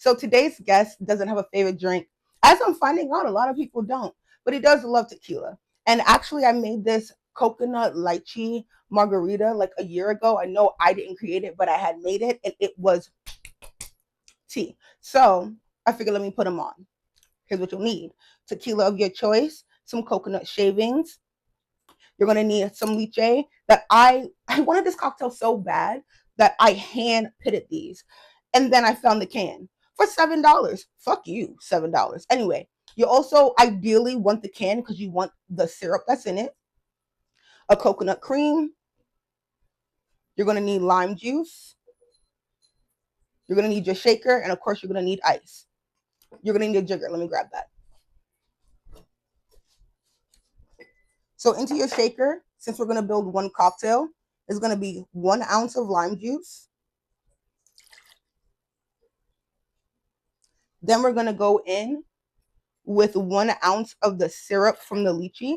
So today's guest doesn't have a favorite drink. As I'm finding out, a lot of people don't, but he does love tequila. And actually, I made this coconut lychee margarita like a year ago. I know I didn't create it, but I had made it, and it was tea. So I figured let me put them on. Here's what you'll need: tequila of your choice, some coconut shavings. You're gonna need some lychee. That I wanted this cocktail so bad that I hand pitted these, and then I found the can for $7. Fuck you, $7. Anyway, you also ideally want the can because you want the syrup that's in it. A coconut cream. You're gonna need lime juice. You're gonna need your shaker, and of course, you're gonna need ice. You're gonna need a jigger. Let me grab that. So into your shaker, since we're gonna build one cocktail, is gonna be 1 ounce of lime juice. Then we're gonna go in with 1 ounce of the syrup from the lychee.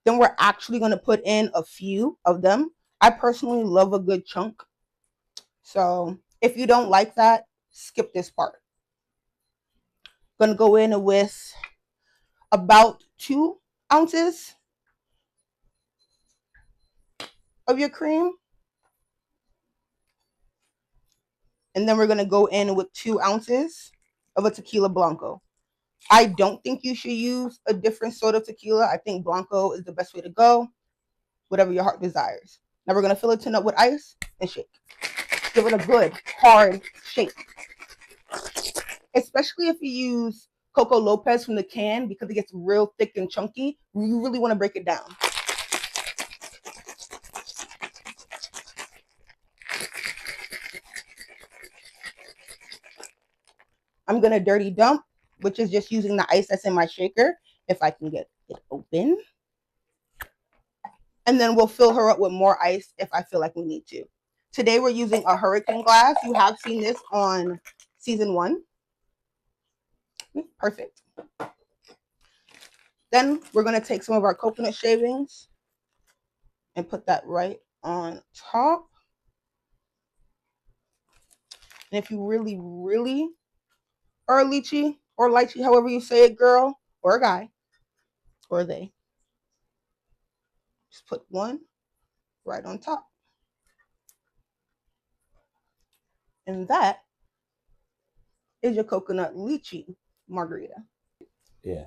Then we're actually gonna put in a few of them. I personally love a good chunk. So if you don't like that, skip this part. Gonna go in with about 2 ounces of your cream. And then we're gonna go in with 2 ounces of a tequila blanco. I don't think you should use a different sort of tequila. I think blanco is the best way to go, whatever your heart desires. Now we're gonna fill it up with ice and shake. Give it a good hard shake. Especially if you use Coco Lopez from the can, because it gets real thick and chunky. You really want to break it down. I'm gonna dirty dump, which is just using the ice that's in my shaker, if I can get it open. And then we'll fill her up with more ice if I feel like we need to. Today we're using a hurricane glass. You have seen this on season 1. Perfect. Then we're going to take some of our coconut shavings and put that right on top. And if you really, really are a lychee or lychee, however you say it, girl or a guy or they, just put 1 right on top. And that is your coconut lychee margarita. Yeah.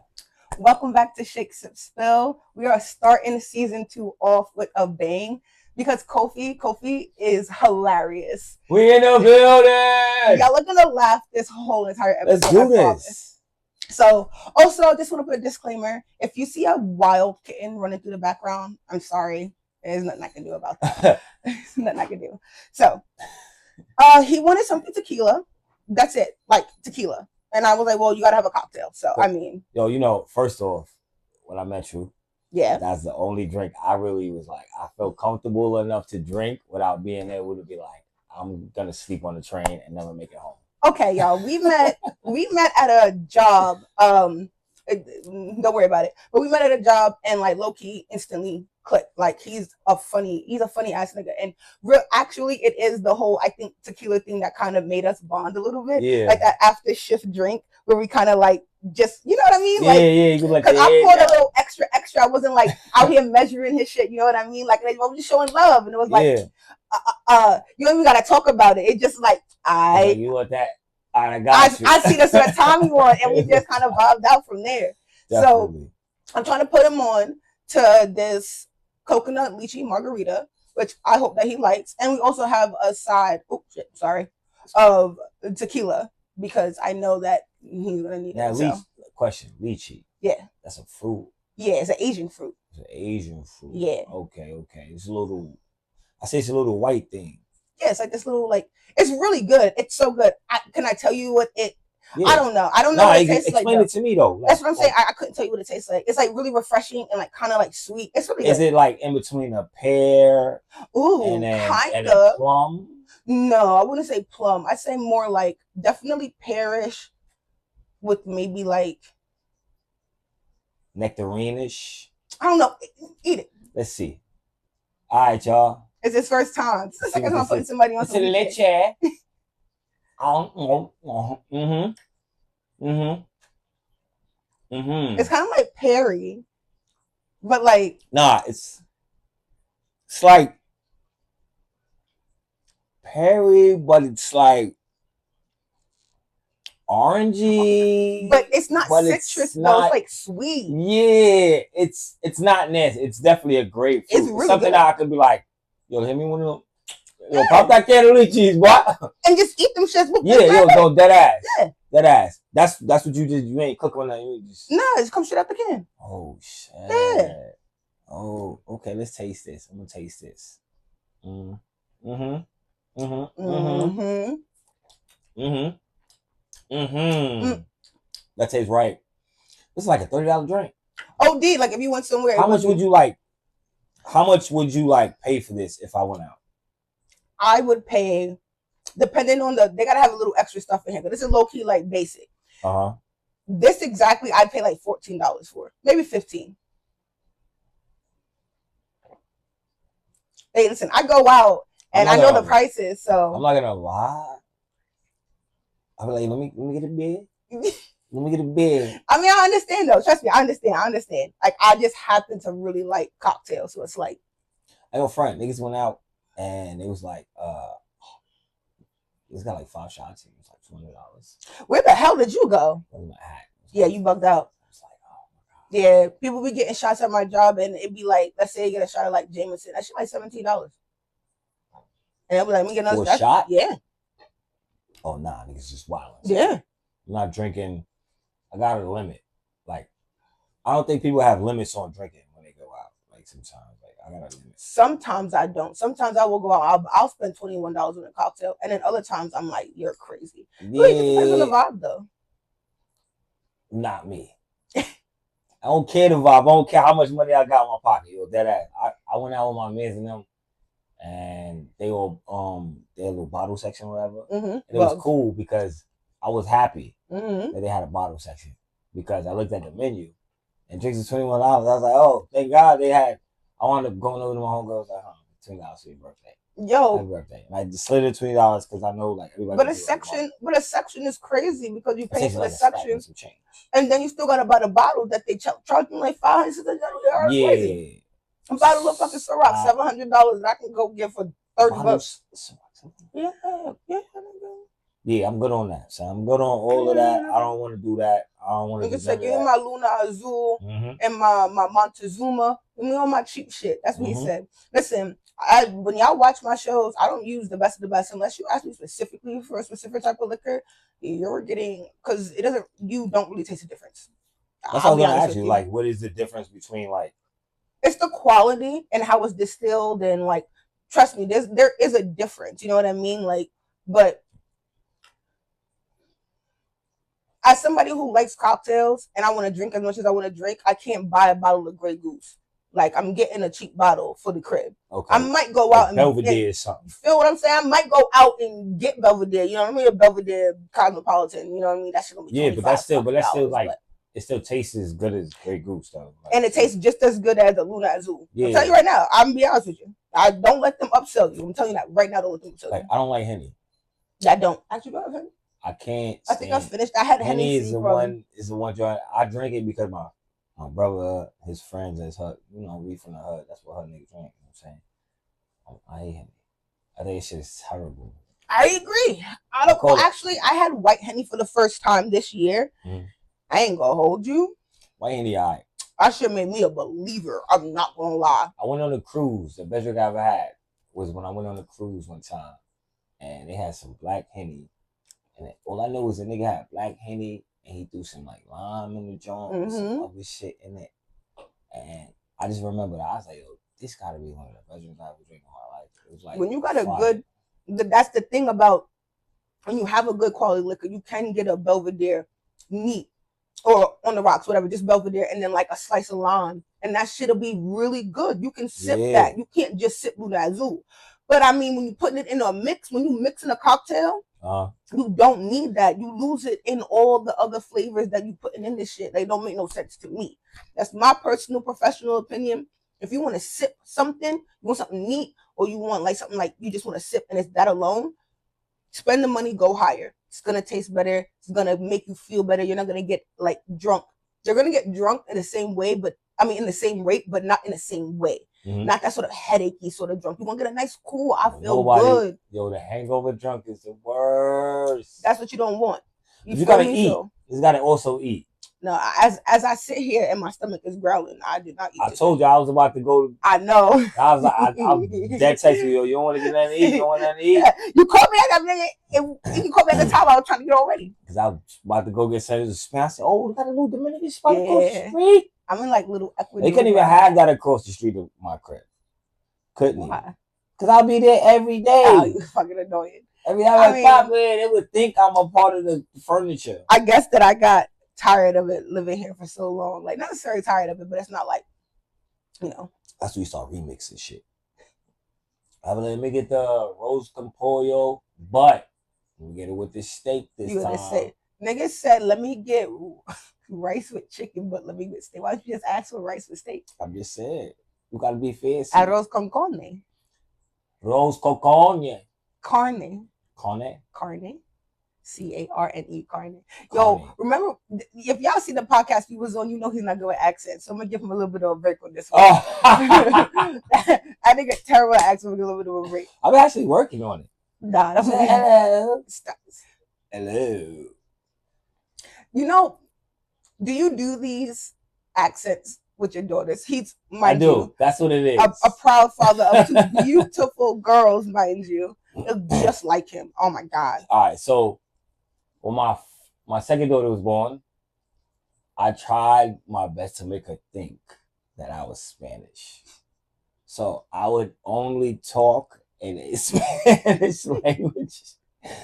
Welcome back to Shake Sip Spill. We are starting season 2 off with a bang because Kofi is hilarious. We in the building. Y'all are gonna laugh this whole entire episode. Let's do this. So, also, just want to put a disclaimer: if you see a wild kitten running through the background, I'm sorry. There's nothing I can do about that. There's nothing I can do. So, he wanted something tequila. That's it, like tequila. And I was like, well, you got to have a cocktail. So, I mean. Yo, first off, when I met you, yeah, that's the only drink I really was like, I felt comfortable enough to drink without being able to be like, I'm going to sleep on the train and never make it home. Okay, y'all, we met at a job. Don't worry about it. But we met at a job and like low key instantly clicked. Like he's a funny ass nigga. And actually it is the whole, I think, tequila thing that kind of made us bond a little bit. Yeah. Like that after shift drink where we kind of like just, you know what I mean? Yeah, you like, because I poured a little extra. I wasn't like out here measuring his shit. You know what I mean? Like I was just showing love, and it was like, you don't even gotta talk about it. It just like you want that? I got you. I see the sort of time you want, and we just kind of vibed out from there. Definitely. So I'm trying to put him on to this coconut lychee margarita, which I hope that he likes. And we also have a side, of tequila because I know that he's gonna need it. Now, question, lychee. Yeah. That's a fruit. Yeah, it's an Asian fruit. It's an Asian fruit. Yeah. Okay. It's a little white thing. Yeah, it's like this little, like, it's really good. It's so good. Can I tell you what it, I don't know. I don't know what it tastes like. Explain it to me, though. Like, that's what I'm saying. I couldn't tell you what it tastes like. It's like really refreshing and like kind of like sweet. It's really good. Is it like in between a pear and a plum? No, I wouldn't say plum. I'd say more like definitely pearish with maybe like nectarine-ish. I don't know. Eat it. Let's see. All right, y'all. It's his first time. It's the second time putting somebody on some leche. It's kind of like Perry, but like Nah, it's like Perry, but it's like orangey. but it's not but citrus it's though. not. It's like sweet. Yeah, it's not nasty. It's definitely a grapefruit. It's really something good. that I could be like, yo, hit me one of them. Yo, Yeah. pop that can of cheese, what? And just eat them shits. Yeah, yo, no, dead ass. Yeah. Dead ass. That's what you did. You ain't cook on that. You just... No, it comes straight out the can. Oh shit. Yeah. Oh, okay. Let's taste this. I'm gonna taste this. That tastes right. This is like a $30 drink. OD, like if you went somewhere. How much would you like? How much would you like pay for this if I went out? I would pay, depending on they gotta have a little extra stuff in here. But this is low key like basic. This exactly, I'd pay like $14 for, maybe $15. Hey, listen, I go out and I know the prices, so I'm not gonna lie. I'm like, let me get a beer. Let me get a beer. I mean, I understand though. Trust me, I understand. Like, I just happen to really like cocktails, so it's like. I got a friend. Niggas went out and it was like, it's got like 5 shots. It was like $200. Where the hell did you go? That was my hat. Yeah, you bugged out. I was like, oh my god. Yeah, people be getting shots at my job, and it'd be like, let's say you get a shot of like Jameson, that shit like $17. And I'll be like, let me get another shot. Yeah. Oh nah, niggas just wild. Yeah. I'm not drinking. I got a limit. Like, I don't think people have limits on drinking when they go out. Like sometimes, like I got a limit. Sometimes I don't. Sometimes I will go out. I'll spend $21 on a cocktail, and then other times I'm like, you're crazy. Yeah. It depends on the vibe, though. Not me. I don't care the vibe. I don't care how much money I got in my pocket. Yo, dead ass. I went out with my mans and them, and they were they had a little bottle section or whatever. And it was cool because I was happy that they had a bottle section because I looked at the menu and drinks was $21. I was like, oh, thank God they had. I wound up going over to my homegirls like, $20 for your birthday. Yo, happy birthday. And I just slid it $20 because I know like everybody. But a section is crazy because you pay for the section, and then you still gotta buy the bottle that they charge me like $500. Yeah, crazy. A bottle of fucking Ciroc, $700 that I can go get for $30. Yeah. Yeah, I'm good on that. So I'm good on all of that. I don't want to do that. I don't want to. Nigga said, give me my Luna Azul and my Montezuma. Give me all my cheap shit. That's what he said. Listen, when y'all watch my shows, I don't use the best of the best unless you ask me specifically for a specific type of liquor. You're getting, because you don't really taste the difference. That's what I was gonna ask you. Like, what is the difference between like? It's the quality and how it's distilled, and like, trust me, there is a difference. You know what I mean? Like, but as somebody who likes cocktails and I want to drink as much as I want to drink, I can't buy a bottle of Grey Goose. Like, I'm getting a cheap bottle for the crib. Okay. I might go out and Belvedere or something. Feel what I'm saying? I might go out and get Belvedere. You know what I mean? A Belvedere Cosmopolitan. You know what I mean? That shit gonna be but that's still like it still tastes as good as Grey Goose though. Like, and it tastes just as good as the Luna Azul. Yeah. I'm telling you right now. I'm gonna be honest with you. I don't let them upsell you. I'm telling you that right now. Don't let them upsell you. I don't like Henny. I don't actually don't have Henny. I can't. I think I finished. I had Henny is the one joint I drink it because my brother, his friends, his hood, we from the hood. That's what hood niggas drink. You know what I'm saying? I hate Henny. I think shit is terrible. I agree. I had white Henny for the first time this year. I ain't gonna hold you. White Henny, alright. I should make me a believer. I'm not gonna lie. I went on a cruise. The best drink I ever had was when I went on a cruise one time, and they had some black Henny, and all I know is the nigga had black Henny. And he threw some like lime in the joint and some other shit in it. And I just remember that. I was like, yo, this gotta be one of the best drinks I ever drank in my life. It was like when you got that's the thing about when you have a good quality liquor, you can get a Belvedere neat or on the rocks, whatever, just Belvedere, and then like a slice of lime. And that shit'll be really good. You can sip that. You can't just sip Luna Azul. But I mean, when you're putting it in a mix, when you mix in a cocktail, you don't need that. You lose it in all the other flavors that you putting in this shit. They don't make no sense to me. That's my personal professional opinion. If you want to sip something, you want something neat, or you want like something like you just want to sip and it's that alone, spend the money, go higher. It's gonna taste better. It's gonna make you feel better. You're not gonna get like drunk. You're gonna get drunk in the same way, but I mean in the same rate, but not in the same way. Mhm. Not that sort of headachy sort of drunk. You want to get a nice cool. I feel good. Yo, the hangover drunk is the worst. That's what you don't want. You gotta eat. So? You gotta also eat. No, as I sit here and my stomach is growling, I did not eat. I told you I was about to go. I know. I was like, I'm dead text you, yo. You don't want to get nothing to eat. You don't want nothing to eat. You called me at that minute. If you called me at the time, I was trying to get already. Because I was about to go get sandwiches of Spain. I said, oh, we got a new Dominican spot across the street. I'm in like little Ecuador. They couldn't even have that across the street of my crib. Couldn't even. Because I'll be there every day. Oh, you fucking annoying. Every time I pop in, they would think I'm a part of the furniture. I guess that I got tired of it living here for so long. Like, not necessarily tired of it, but it's not like, you know. That's when you start remixing shit. Let me get the roast con pollo, but we get it with the steak this time. Niggas said, let me get rice with chicken, but let me get steak. Why don't you just ask for rice with steak? I'm just saying. You gotta be fancy. Arroz con carne. Arroz con carne. Carne. Carne. Carne. C-A-R-N-E, carne. Yo, remember, if y'all see the podcast he was on, you know he's not good at accents. So I'm going to give him a little bit of a break on this one. Oh. I think a terrible accent with a little bit of a break. I'm actually working on it. Nah, that's what hello. Stop. Hello. You know, do you do these accents with your daughters? I do. That's what it is. A proud father of two beautiful girls, mind you. Just like him. Oh, my God. All right, so when my second daughter was born, I tried my best to make her think that I was Spanish. So I would only talk in a Spanish language.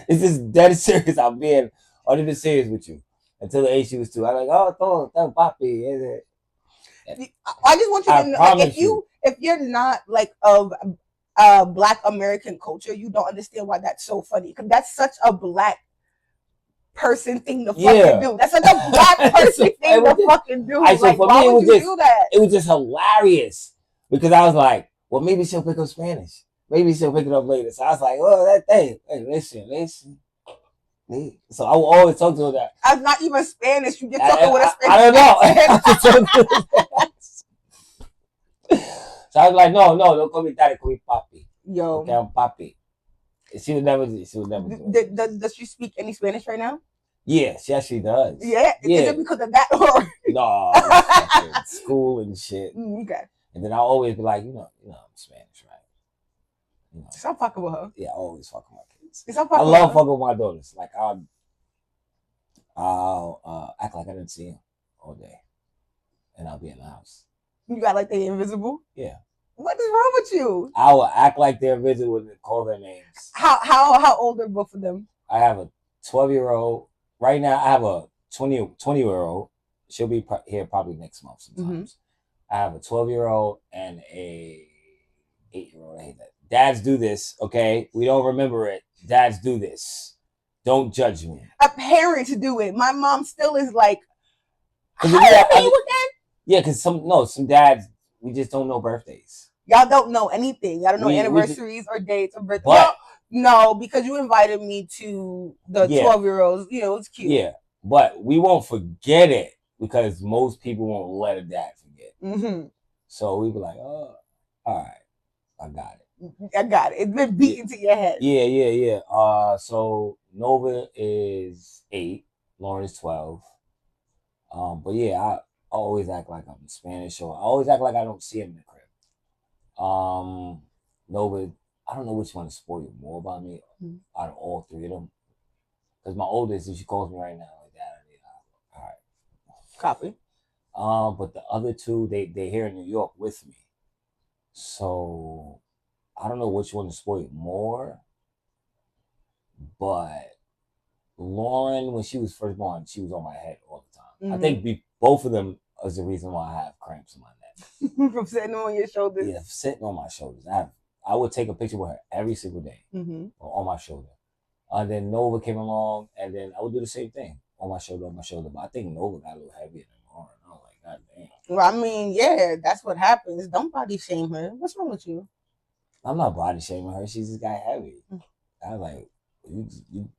It's just dead serious. I'm being under serious with you. Until the age she was 2. I was like, oh, todo papi. I just want you to know, like, if you're not like of Black American culture, you don't understand why that's so funny. Because that's such a Black person thing to fucking do. That's such a Black person thing to fucking do. Right, so like, for why me, would you do that? It was just hilarious. Because I was like, well, maybe she'll pick up Spanish. Maybe she'll pick it up later. So I was like, oh, that thing. Hey, listen. So I will always talk to her that. I'm not even Spanish. You get talking with a Spanish. I don't know. So I was like, no, don't call me daddy, call me papi. Yo. Okay, I'm papi. She would never do it. Does she speak any Spanish right now? Yeah, she actually does. Yeah? Is it because of that? Or? No, school and shit. Okay. And then I'll always be like, you know, I'm Spanish, right? You know. Stop fucking with her. Yeah, I always fuck with my kids. I love fucking with my daughters. Like, I'll act like I didn't see them all day. And I'll be in the house. You got like they invisible? Yeah. What is wrong with you? I will act like they're invisible and call their names. How old are both of them? I have a 12-year-old. Right now, I have a 20-year-old. She'll be here probably next month sometimes. Mm-hmm. I have a 12-year-old and a 8-year-old. I hate that. Dads do this, okay? We don't remember it. Dads do this. Don't judge me. A parent do it. My mom still is like, how old are you again? Yeah, because some dads, we just don't know birthdays. Y'all don't know anything. Y'all don't know anniversaries or dates or birthdays. No, because you invited me to the 12-year-olds. You know, it's cute. Yeah, but we won't forget it because most people won't let a dad forget. Mm-hmm. So we be like, oh, all right, I got it. It's been beaten to your head. Yeah. So Nova is 8, Lauren is 12. But yeah, I always act like I'm Spanish, or I always act like I don't see him in the crib. Nova, I don't know which one to spoil you more about me out of all 3 of them. Because my oldest, if she calls me right now, like that, all right. Copy. But the other 2, they're here in New York with me. So I don't know which one to spoil you more. But Lauren, when she was first born, she was on my head all the time. Mm-hmm. I think both of them is the reason why I have cramps in my neck. From sitting on your shoulders? Yeah, sitting on my shoulders. I would take a picture with her every single day on my shoulder. And then Nova came along, and then I would do the same thing on my shoulder. But I think Nova got a little heavier than Lauren. I was like, God damn. Well, I mean, yeah, that's what happens. Don't body shame her. What's wrong with you? I'm not body shaming her. She just got heavy. I was like, You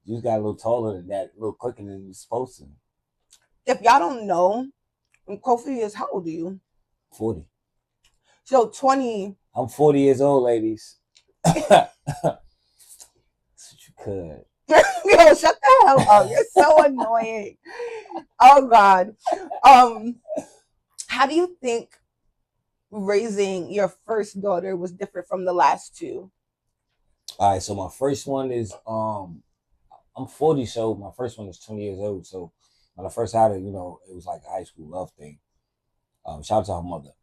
just got a little taller than that, a little quicker than you're supposed to. If y'all don't know, Kofi is, how old are you? 40. So 20. I'm 40 years old, ladies. That's what you could. Yo, shut the hell up. You're so annoying. Oh God. How do you think raising your first daughter was different from the last two? All right, so my first one is I'm 40, so my first one is 20 years old. So when I first had it, it was like a high school love thing. Shout out to her mother.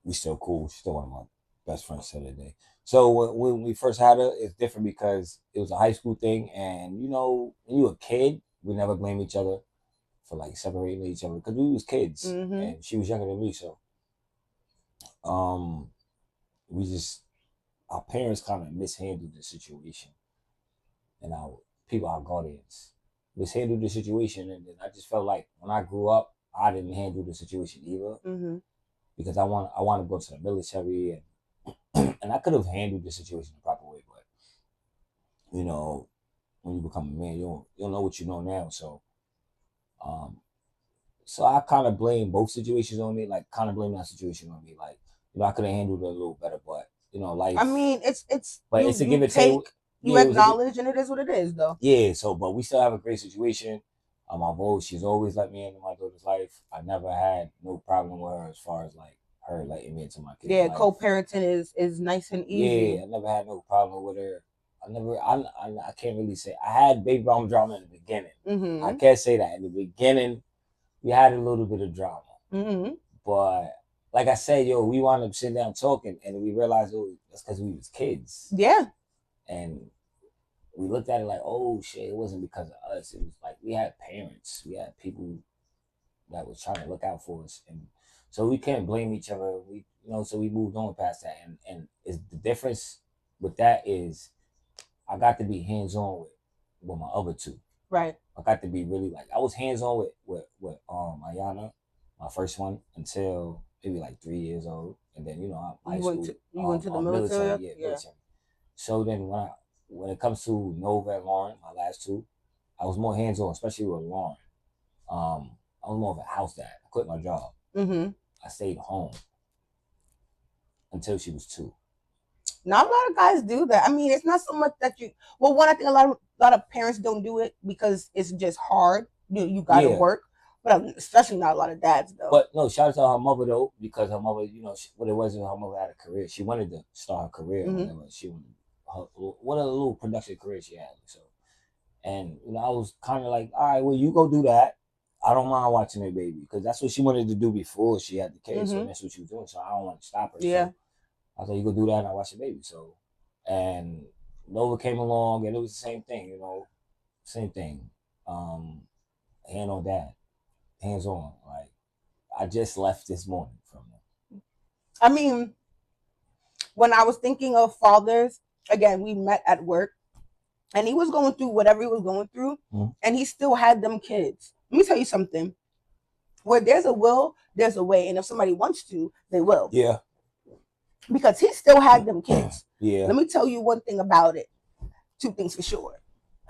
We still cool. She's still one of my best friends to the day. So when we first had her, it's different because it was a high school thing, and when you were a kid, we never blame each other for like separating each other because we was kids, and she was younger than me. So, we just our parents kind of mishandled the situation, and our guardians mishandled the situation, and then I just felt like when I grew up, I didn't handle the situation either because I want to go to the military and. And I could have handled the situation the proper way, but when you become a man, you don't know what you know now. So, so I kind of blame both situations on me. Like, kind of blame that situation on me. Like, I could have handled it a little better, but life. I mean, it's but it's a give and take. You acknowledge, and it is what it is, though. Yeah. So, but we still have a great situation. She's always let me into my daughter's life. I never had no problem with her as far as like her letting me into my kids' life. Co-parenting is nice and easy. Yeah, I never had no problem with her. I can't really say. I had baby mama drama in the beginning. I can't say that. In the beginning, we had a little bit of drama. But like I said, we wound up sitting down talking, and we realized that's because we was kids. Yeah. And we looked at it like, oh shit, it wasn't because of us. It was like we had parents. We had people that was trying to look out for us. And so we can't blame each other. So we moved on past that. And is the difference with that is I got to be hands-on with my other two. Right. I got to be really I was hands-on with Ayana, my first one, until maybe like 3 years old. And then, you went to the military? Yeah. Military. So then when it comes to Nova and Lauren, my last two, I was more hands-on, especially with Lauren. I was more of a house dad. I quit my job. I stayed home until she was 2. Not a lot of guys do that. I mean, it's not so much that one, I think a lot of parents don't do it because it's just hard. You got to work, but especially not a lot of dads though. But no, shout out to her mother though, because her mother, what it was, her mother had a career. She wanted to start a career. She wanted what a little production career she had. So, and I was kind of like, all right, well, you go do that. I don't mind watching her baby because that's what she wanted to do before she had the kids. So that's what she was doing. So I don't want to stop her. Yeah. So I thought you go do that and I watch the baby. So, and Nova came along and it was the same thing, same thing. Hand on dad, hands on. Like I just left this morning from them. I mean, when I was thinking of fathers, again, we met at work and he was going through whatever he was going through and he still had them kids. Let me tell you something. Where there's a will, there's a way. And if somebody wants to, they will. Yeah. Because he still had them kids. Yeah. Let me tell you one thing about it. 2 things for sure.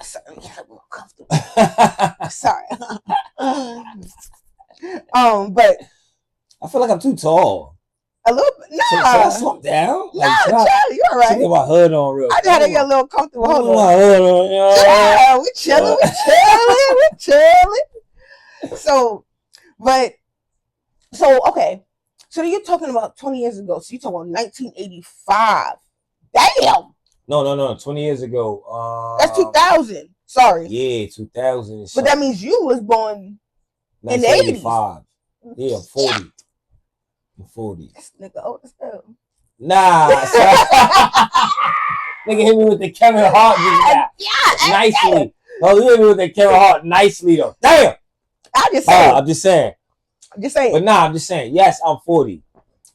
Sorry, I'm a little comfortable. Sorry. But I feel like I'm too tall. A little bit. Nah. Should I slump down? Chill, you're all right. Get my hood on real quick. I just had to get a little comfortable. Hold on. My hood on. Yeah, we chilling. Okay. So you're talking about 20 years ago. So you're talking about 1985. Damn. No. 20 years ago. That's 2000. Sorry. Yeah, 2000. But that means you was born in the 80s. Yeah, 40. I'm 40. This nigga old as hell. Nah. Nigga hit me with the Kevin Hart just nicely. No, you hit me with the Kevin Hart nicely though. Damn. I'm just saying. But nah, I'm just saying. Yes, I'm 40.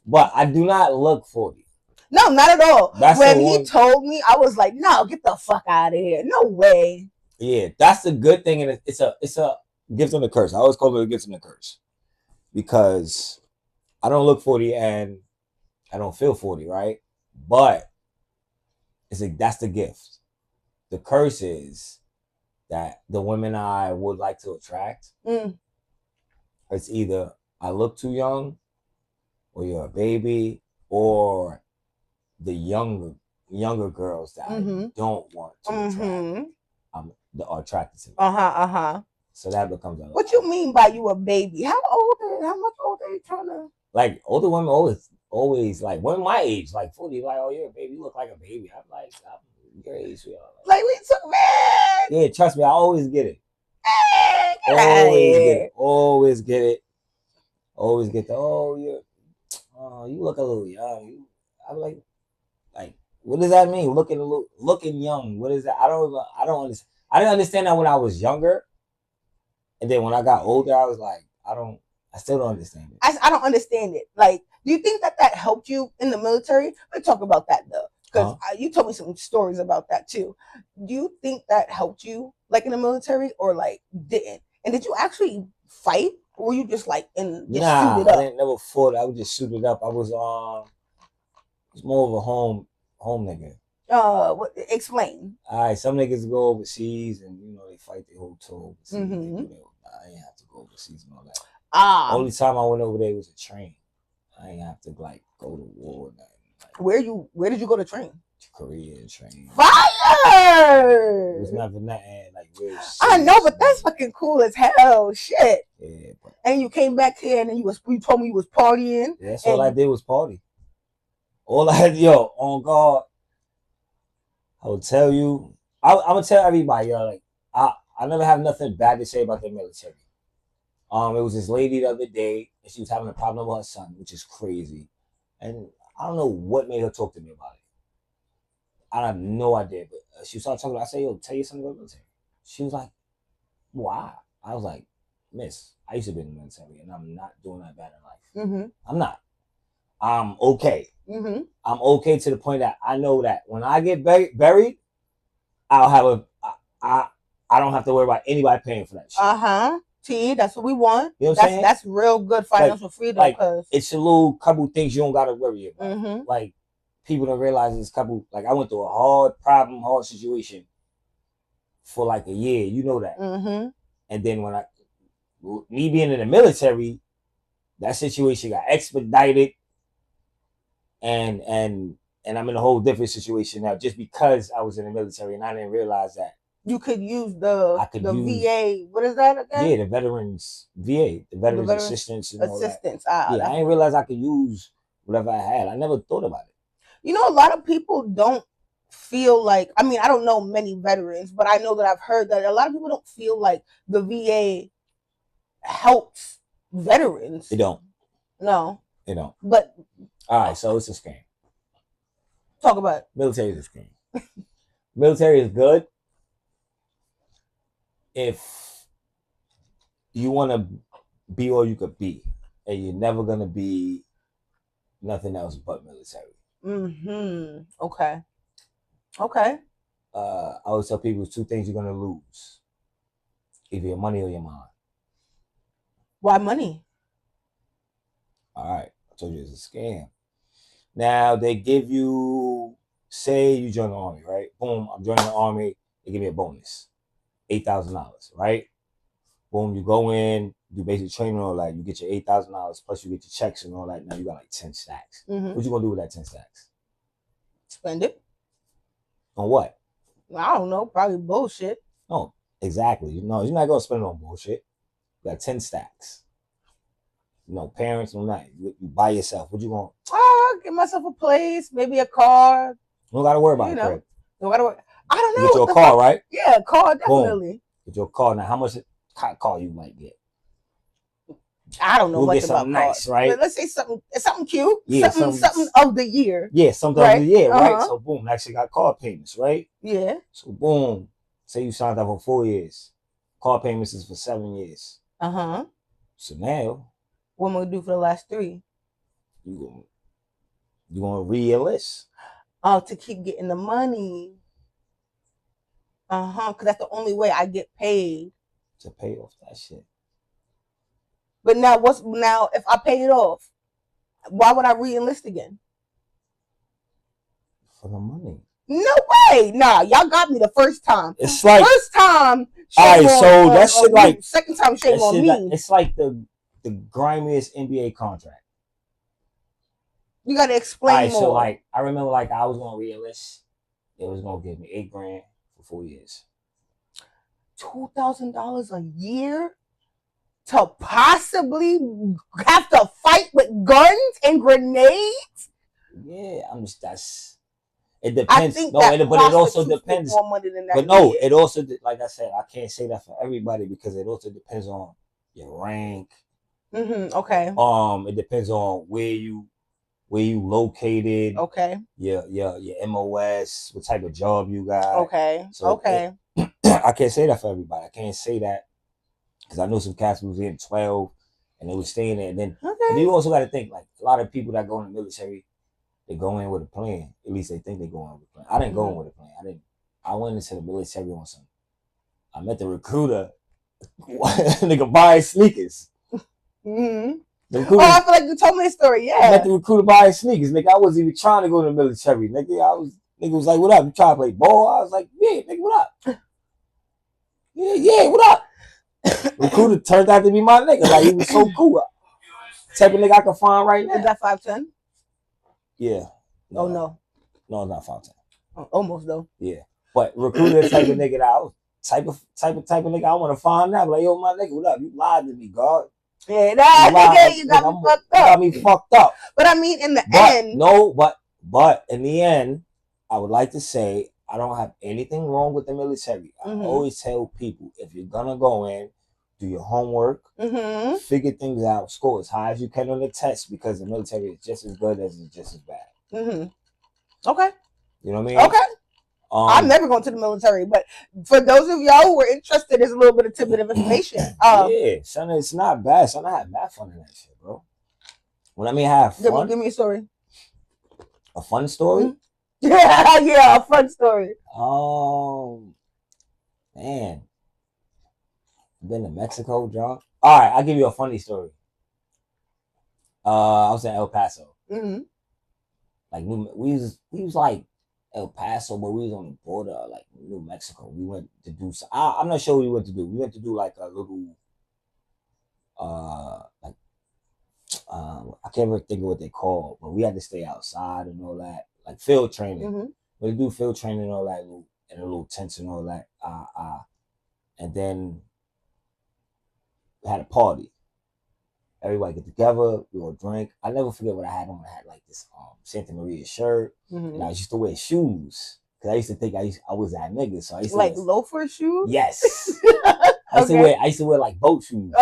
But I do not look 40. No, not at all. When he told me, I was like, no, get the fuck out of here. No way. Yeah, that's the good thing. And it's a gift and a curse. I always call it a gift and a curse. Because I don't look 40 and I don't feel 40, right? But that's the gift. the curse is that the women I would like to attract, it's either I look too young, or you're a baby, or the younger girls that I don't want to attract. Are attracted to me. So that becomes a lot. What you mean by you a baby? How much older are you trying to? Like older women always like women my age, like 40, like, oh, you're a baby, you look like a baby. I'm like, I'm your age, like we took man. Yeah, trust me, I always get it. Always get it. Always get the you look a little young. I'm like, what does that mean? Looking young. What is that? I don't understand. I didn't understand that when I was younger, and then when I got older, I was like, I still don't understand it. I don't understand it. Like, do you think that helped you in the military? Let's talk about that though, because you told me some stories about that too. Do you think that helped you, like in the military, or like didn't? And did you actually fight, or were you just like suited up? I didn't never fought. I was just suited up. I was more of a home nigga. Explain. All right, some niggas go overseas and they fight their whole tour overseas. I didn't have to go overseas and all that. Only time I went over there was a train. I ain't have to like go to war. Where did you go to train? Korea train. Fire! It was never nothing like real shit. I know, but that's fucking cool as hell. Shit. Yeah, but and you came back here and then you told me you was partying. Yeah, that's all I did was party. All I had, on God, I would tell you, I'm gonna tell everybody, like I never have nothing bad to say about the military. It was this lady the other day, and she was having a problem with her son, which is crazy. And I don't know what made her talk to me about it. I have no idea. But she started talking. I said, "Yo, tell you something about the military." She was like, "Why?" I was like, "Miss, I used to be in the military, and I'm not doing that bad in life. I'm not. I'm okay. I'm okay to the point that I know that when I get buried, I'll have I don't have to worry about anybody paying for that shit." T, that's what we want. You know what I'm saying? That's real good financial freedom. Like, it's a little couple things you don't gotta worry about. Like, people don't realize this couple. Like, I went through a hard situation for like a year. You know that. And then when me being in the military, that situation got expedited, and I'm in a whole different situation now just because I was in the military and I didn't realize that. You could use the VA. What is that again? Yeah, the Veterans VA, the Veterans Assistance. And assistance. I didn't realize I could use whatever I had. I never thought about it. A lot of people don't feel like. I mean, I don't know many veterans, but I know that I've heard that a lot of people don't feel like the VA helps veterans. They don't. No. They don't. But all right, so it's a scam. Talk about it. Military is a scam. Military is good if you want to be all you could be, and you're never gonna be nothing else but military. Okay. I always tell people 2 things you're gonna lose: either your money or your mind. Why money? All right, I told you it's a scam. Now they give you, say you join the army, right? Boom, I'm joining the army. They give me a bonus, $8,000, right? Boom, you go in, do basic training and all that. You get your $8,000 plus you get your checks and all that. Now you got like 10 stacks. What you gonna do with that 10 stacks? Spend it. On what? I don't know. Probably bullshit. No, exactly. No, you're not gonna spend it on bullshit. You got 10 stacks. Parents or not. You by yourself. What you want? Get myself a place, maybe a car. You don't gotta worry about it. Don't gotta worry. I don't know. You get your car, right? Yeah, car, definitely. Boom. Get your car. Now, how much car you might get? I don't know much about nice, cars. Right? But let's say something cute. Yeah, something of the year. Yeah, something of the year, right? So boom, next you got car payments, right? Yeah. So boom, say you signed up for 4 years. Car payments is for 7 years. So now, what am I gonna do for the last 3? You gonna re-enlist. To keep getting the money. Because that's the only way I get paid. To pay off that shit. But now if I pay it off, why would I re-enlist again? For the money. No way. Nah, y'all got me the first time. It's like first time. All right, so that shit like second time shame on me. It's like the grimiest NBA contract. You gotta explain more. So like I remember like I was gonna re-enlist. It was gonna give me $8,000 for 4 years. $2,000 a year to possibly have to fight with guns and grenades? Yeah, it depends. But it also depends. More money than that. But no, it also, like I said, I can't say that for everybody because it also depends on your rank. Okay. It depends on where you located. Okay. Your MOS, what type of job you got. Okay. So okay. I can't say that for everybody. I can't say that because I know some cats who was in 12 and they were staying there. And then and you also got to think like a lot of people that go in the military, they go in with a plan. At least they think they go in with a plan. I didn't go in with a plan. I went into the military on something. I met the recruiter. Nigga buying sneakers. I feel like you told me a story. Yeah. I met the recruiter buying sneakers. Nigga, I wasn't even trying to go to the military. Nigga, nigga was like, "What up? You trying to play ball?" I was like, "Yeah, nigga, what up?" Yeah, what up? Recruiter turned out to be my nigga. Like he was so cool. Type of nigga I can find right now. Is that 5'10"? Yeah. No. Oh no. No, it's not 5'10". Almost though. Yeah. But recruiter the type of nigga that I was type of nigga I want to find out. Like, yo, my nigga, what up? You lied to me, God. Yeah, that you got me fucked up. You got me fucked up. But I mean, in the end. No, but in the end, I would like to say I don't have anything wrong with the military. I always tell people if you're gonna go in, do your homework, figure things out, score as high as you can on the test because the military is just as good as it's just as bad. Okay. You know what I mean? Okay. I'm never going to the military, but for those of y'all who are interested, there's a little bit of tidbit of information. Yeah, son, it's not bad. Son, I had mad fun in that shit, bro. When I mean have fun. Give me a story. A fun story? Yeah, a fun story. Man. Been to Mexico, John. All right, I'll give you a funny story. I was in El Paso. Like we was like El Paso, but we was on the border, like New Mexico. We went to do. I'm not sure what we went to do. We went to do like a little, I can't even think of what they call, but we had to stay outside and all that, like field training. We do field training and all that, in a little tents and all that. And then we had a party. Everybody get together, we all drink. I never forget what I had on. I had like this Santa Maria shirt, and I used to wear shoes because I used to think I was that nigga. So I used to like loafer shoes. Yes, I used to wear like boat shoes.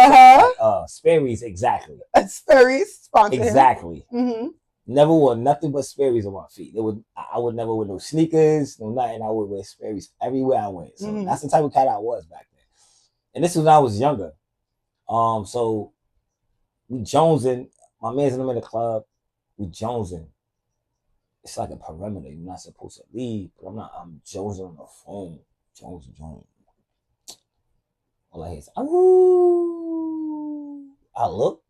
Sperry's exactly. Sperry's sponsor. Exactly. Never wore nothing but Sperry's on my feet. I would never wear no sneakers, no nothing. I would wear Sperry's everywhere I went. So that's the type of cat I was back then. And this was when I was younger. So we jonesing. My man's in the club. We jonesing. It's like a perimeter. You're not supposed to leave, but I'm jonesing on the phone. Jones. All I hear is, ooh. I look.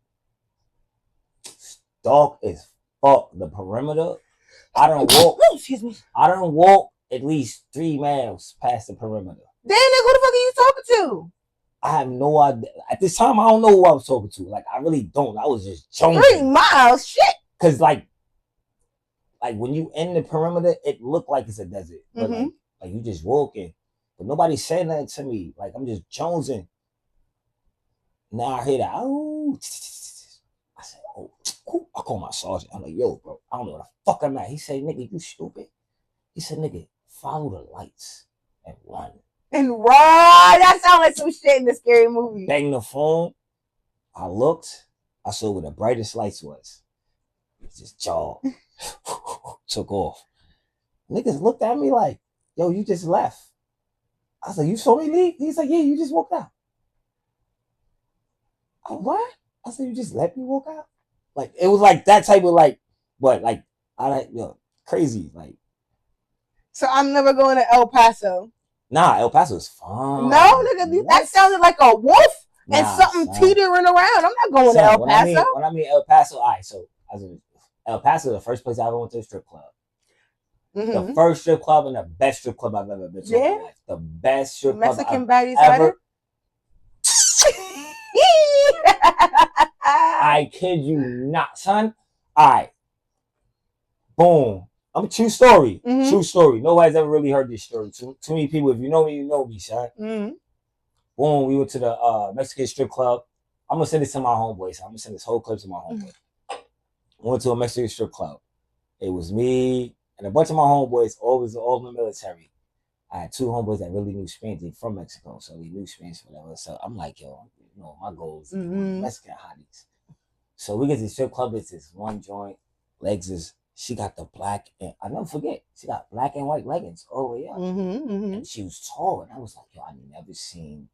Dark as fuck. The perimeter. I don't walk. Excuse me. I don't walk at least 3 miles past the perimeter. Damn, who the fuck are you talking to? I have no idea. At this time, I don't know who I was talking to. Like, I really don't. I was just jonesing. 3 miles? Shit. Because, like when you in the perimeter, it looked like it's a desert. But like you just walking. But nobody said nothing to me. Like, I'm just jonesing. Now I hear that. Oh. I said, oh. I call my sergeant. I'm like, yo, bro, I don't know what the fuck I'm at. He said, nigga, you stupid. He said, nigga, follow the lights and run. And run. That sounds like some shit in the scary movie. Bang the phone. I looked. I saw where the brightest lights was. It's just jaw. Took off. Niggas looked at me like, yo, you just left. I was like, you saw me leave? He's like, yeah, you just walked out. What? I said, you just let me walk out? Like, it was like that type of like, what? Like, crazy. Like. So I'm never going to El Paso. Nah, El Paso's fun. No, nigga, that sounded like a wolf and something teetering around. I'm not going to El Paso. When I mean El Paso, all right, so El Paso, the first place I ever went to a strip club. The first strip club and the best strip club I've ever been to. Yeah? The best strip club Mexican I've baddies ever. had I kid you not, son. All right. Boom. I'm a true story. True story. Nobody's ever really heard this story. Too many people. If you know me, son. Boom. We went to the Mexican strip club. I'm gonna send this to my homeboys. I'm gonna send this whole clip to my homeboy. Went to a Mexican strip club. It was me and a bunch of my homeboys, all in the military. I had 2 homeboys that really knew Spanish. They from Mexico, so they knew Spanish, whatever. So I'm like, yo, you know, my goal is Mexican hotties. So we get to the strip club. It's this one joint. Legs is, she got the black, and I never forget, she got black and white leggings all the way up. And she was tall. And I was like, yo, I never seen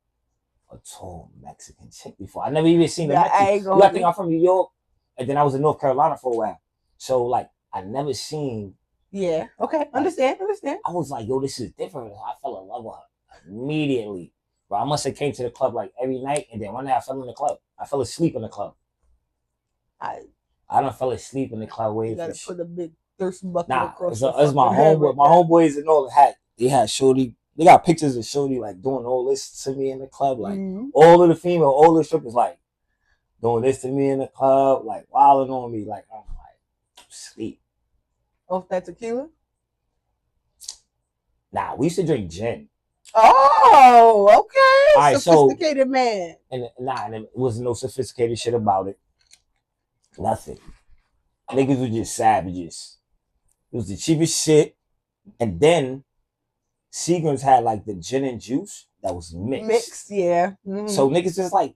a tall Mexican chick before. I never even seen a Mexican. I think I'm from New York, and then I was in North Carolina for a while. So like, I never seen. Yeah. Okay. Understand. I was like, yo, this is different. I fell in love with her immediately. But I must have came to the club like every night, and then one night I fell in the club. I fell asleep in the club. I done fell asleep in the club waiting for. You gotta put a big thirst bucket across. It's my homeboy. My homeboys and all they had Shorty. They got pictures of Shorty like doing all this to me in the club. Like all of the strippers like doing this to me in the club, like wilding on me. Like I'm like sleep. Off that tequila? Nah, we used to drink gin. Oh, okay. All right, sophisticated man. And it wasn't no sophisticated shit about it. Nothing. Niggas were just savages. It was the cheapest shit. And then Seagram's had like the gin and juice that was mixed. Yeah. So niggas just like,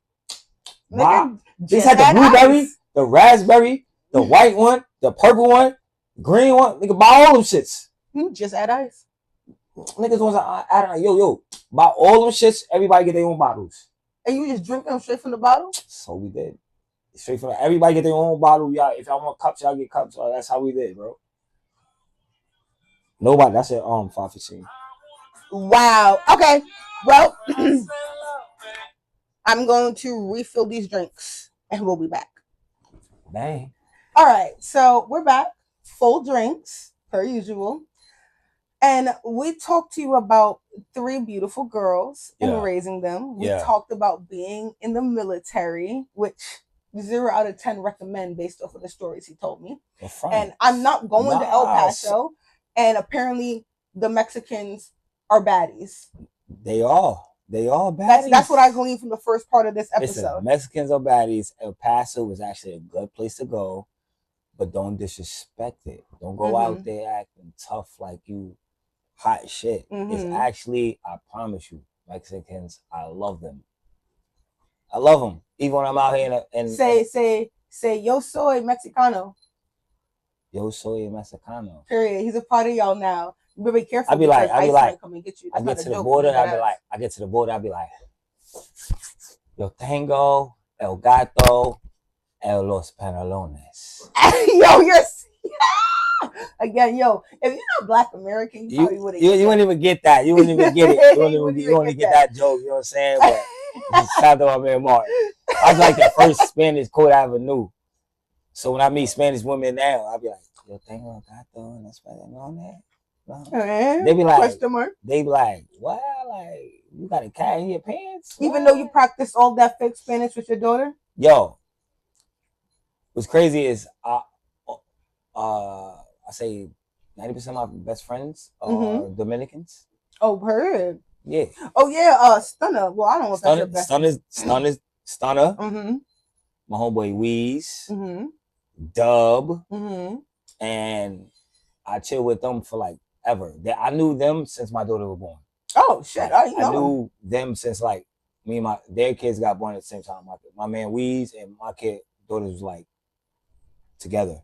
wow. They had the blueberry, the raspberry, the white one, the purple one, green one. Nigga, buy all them shits. Just add ice. Niggas want to add ice. Yo, buy all them shits. Everybody get their own bottles. And you just drink them straight from the bottle? So we did. Straight from everybody get their own bottle. Y'all, if y'all want cups, y'all get cups. So that's how we did, bro. Nobody. That's it. 5:15. Wow. Okay. Well, I'm going to refill these drinks, and we'll be back. Dang. All right. So we're back. Full drinks per usual, and we talked to you about 3 beautiful girls and raising them. We talked about being in the military, which 0 out of 10 recommend based off of the stories he told me. And I'm not going to El Paso. And apparently the Mexicans are baddies. They are baddies. That's what I gleaned from the first part of this episode. Listen, Mexicans are baddies. El Paso is actually a good place to go, but don't disrespect it. Don't go out there acting tough like you hot shit. It's actually, I promise you, Mexicans, I love them. I love them. Even when I'm out here and say, yo soy Mexicano. Yo soy Mexicano. Period. He's a part of y'all now. You better be careful. I be like, come and get you. I get to the border, I be like, yo tengo el gato el los pantalones. Yo, you're again, yo. If you're not Black American, you probably wouldn't. You wouldn't even get that. You wouldn't even get it. You wouldn't get that joke. You know what I'm saying? But shout out to my man Martin. I was like the first Spanish quote I ever knew. So when I meet Spanish women now, I'll be like, yo tengo el gato en los pantalones. They be like, question mark. They be like, what? Like, you got a cat in your pants? Even though you practice all that fake Spanish with your daughter? Yo, what's crazy is I say 90% of my best friends are Dominicans. Oh, heard. Yeah. Oh yeah, Stunner. Well, I don't know if that's your best. Stunner. My homeboy Weez. Dub. And I chill with them for like ever. I knew them since my daughter was born. Oh shit! I knew them since like their kids got born at the same time. My man Weez and my daughters was like together.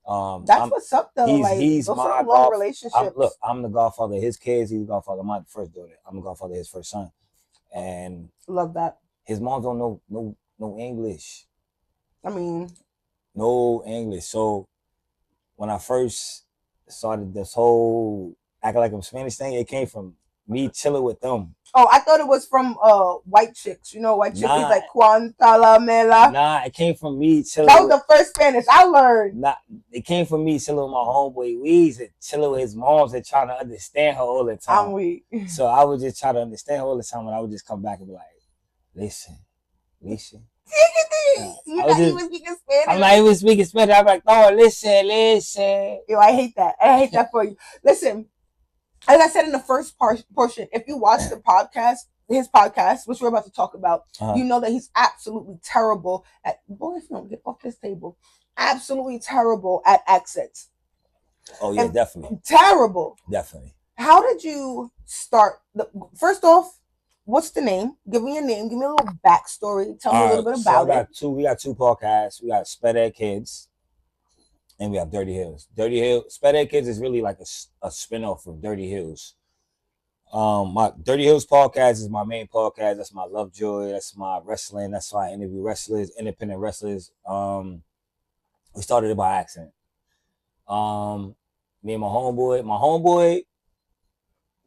That's what's up though. He's my long relationships. Look, I'm the godfather of his kids. He's the godfather of my first daughter. I'm the godfather of his first son. And love that. His mom don't know no English. I mean, no English. So when I first started this whole acting like I'm Spanish thing, it came from me chilling with them. Oh, I thought it was from White Chicks. You know, White Chicks is Nah, like Cuantalamela. nah, it came from me chilling. That was the first Spanish I learned. Nah, it came from me chilling with my homeboy Weeds and chilling with his moms and trying to understand her all the time. I'm weak. So I would just try to understand her all the time, and I would just come back and be like, listen. You're not even speaking Spanish. I'm not even speaking Spanish. I'm like, oh, listen. Yo, I hate that. I hate that for you. Listen, as I said in the first portion, if you watch the podcast, his podcast, which we're about to talk about, you know that he's absolutely terrible at. Boy, if you don't get off this table, absolutely terrible at accents. Oh yeah, definitely. Terrible. Definitely. How did you start? First off, what's the name? Give me a name. Give me a little backstory. Tell me a little bit about it. We got two podcasts. We got Sped Ed Kids, and we have Dirty Heelz. Sped Ed Kids is really like a spinoff of Dirty Heelz. My Dirty Heelz podcast is my main podcast. That's my Lovejoy. That's my wrestling. That's why I interview wrestlers, independent wrestlers. We started it by accident. Me and my homeboy.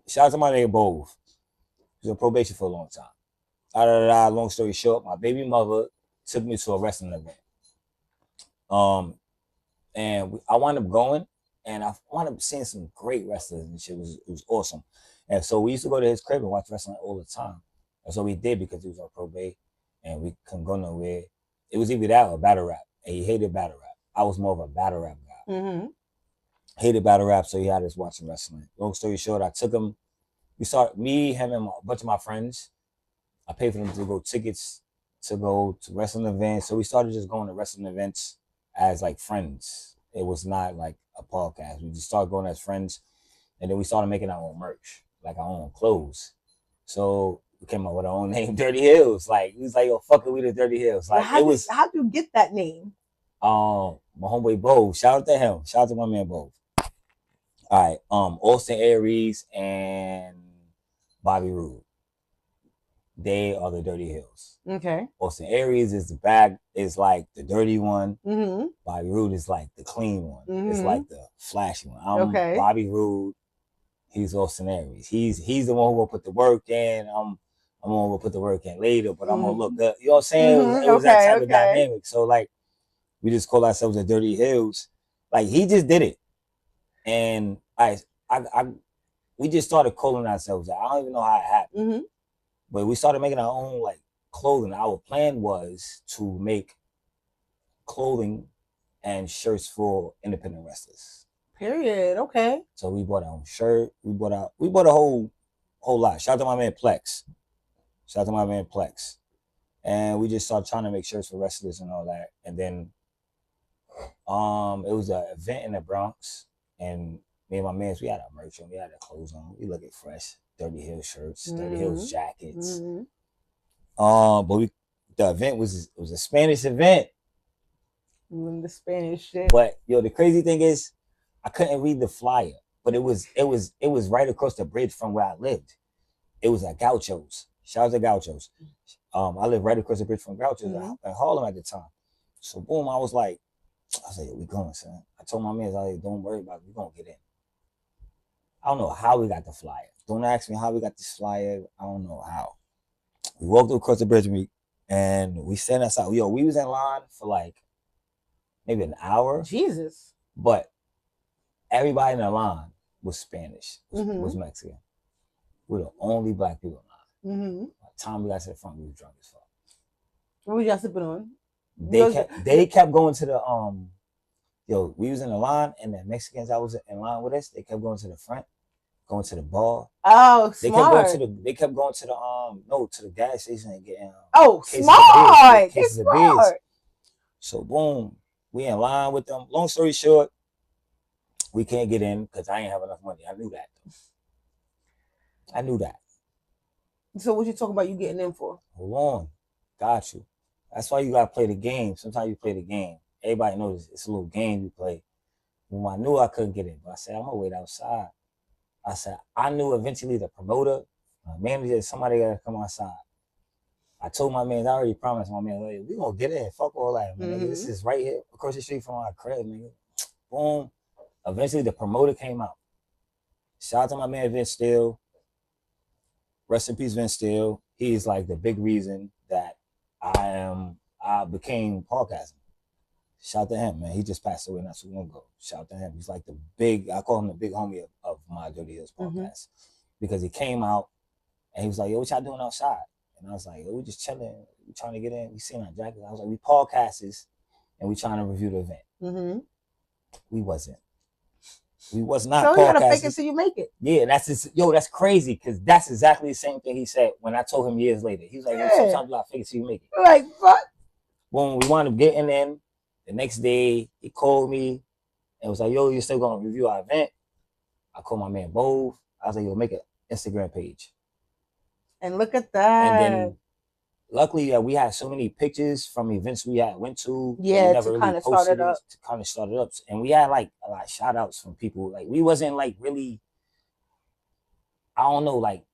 Shout out to my nigga Bove. He was on probation for a long time. Long story short, my baby mother took me to a wrestling event. And I wound up going, and I wound up seeing some great wrestlers and shit. It was awesome. And so we used to go to his crib and watch wrestling all the time. That's what we did because he was on probation and we couldn't go nowhere. It was either that or battle rap. And he hated battle rap. I was more of a battle rap guy. Mm-hmm. Hated battle rap, so he had us watching wrestling. Long story short, I took him. We saw me, him, and a bunch of my friends. I paid for them to go tickets to go to wrestling events. So we started just going to wrestling events as like friends. It was not like a podcast. We just started going as friends. And then we started making our own merch, like our own clothes. So we came up with our own name, Dirty Heelz. Like, he was like, yo, fuck it, we the Dirty Heelz. Like, how'd you get that name? My homeboy Bo, shout out to him. Shout out to my man Bo. All right, Austin Aries and Bobby Roode. They are the Dirty Heelz. Okay. Austin Aries is like the dirty one. Mm-hmm. Bobby Roode is like the clean one. Mm-hmm. It's like the flashy one. I'm Bobby Roode. He's Austin Aries. He's the one who will put the work in. I'm the one who will put the work in later, but I'm gonna look good. You know what I'm saying? It was that type of dynamic. So like, we just call ourselves the Dirty Heelz. Like, he just did it. And we just started calling ourselves that. I don't even know how it happened. Mm-hmm. But we started making our own like clothing. Our plan was to make clothing and shirts for independent wrestlers. Period. Okay. So we bought our own shirt. We bought a whole lot. Shout out to my man Plex. And we just started trying to make shirts for wrestlers and all that. And then it was an event in the Bronx, and me and my mans, we had our merch on, we had our clothes on, we looking fresh. Dirty Heelz shirts, Dirty Heelz jackets. Mm-hmm. But the event was a Spanish event. The Spanish shit. But yo, the crazy thing is, I couldn't read the flyer, but it was right across the bridge from where I lived. It was at Gaucho's. Shout out to Gaucho's. I lived right across the bridge from Gaucho's in Harlem at the time. So boom, I was like, we going, son. I told my man, don't worry about it, we gonna get in. I don't know how we got the flyer. Don't ask me how we got this flyer. I don't know how. We walked across the bridge and we sat outside. Yo, we was in line for like maybe an hour. Jesus. But everybody in the line was Spanish, was Mexican. We're the only black people in line. Mm-hmm. By the time we got to the front, we were drunk as fuck. What was y'all sipping on? They kept going to the we was in the line, and the Mexicans that was in line with us, they kept going to the front, going to the bar. Oh, smart. They kept going to the gas station and getting smart. Cases of beers. So boom, we in line with them. Long story short, we can't get in because I ain't have enough money. I knew that. So what you talking about you getting in for? Hold on. Got you. That's why you gotta play the game. Sometimes you play the game. Everybody knows it's a little game you play. When I knew I couldn't get in, but I said, I'm gonna wait outside. I said, I knew eventually the promoter, my manager, somebody gotta come outside. I told my man, I already promised my man, we gonna get in. Fuck all that, man. This is right here across the street from our crib, nigga. Boom. Eventually the promoter came out. Shout out to my man Vince Steele. rest in peace, Vince Steele. He's like the big reason that I became podcasting. Shout to him, man. He just passed away not so long ago. Shout to him. He's like I call him the big homie of my Dirty Heelz podcast. Because he came out and he was like, yo, what y'all doing outside? And I was like, yo, we just chilling. We trying to get in. We seen our jackets. I was like, we podcasters and we trying to review the event. We wasn't. We was not podcasters. So you gotta fake it till you make it. Yeah, that's crazy because that's exactly the same thing he said when I told him years later. He was like, sometimes you gotta fake it till you make it. Like, what? When we wound up getting in, the next day he called me and was like, yo, you're still gonna review our event? I called my man Bove. I was like, yo, make an Instagram page. And look at that. And then luckily we had so many pictures from events we went to. Yeah, to kind of start it up. And we had like a lot of shout outs from people. Like we wasn't like really, I don't know, like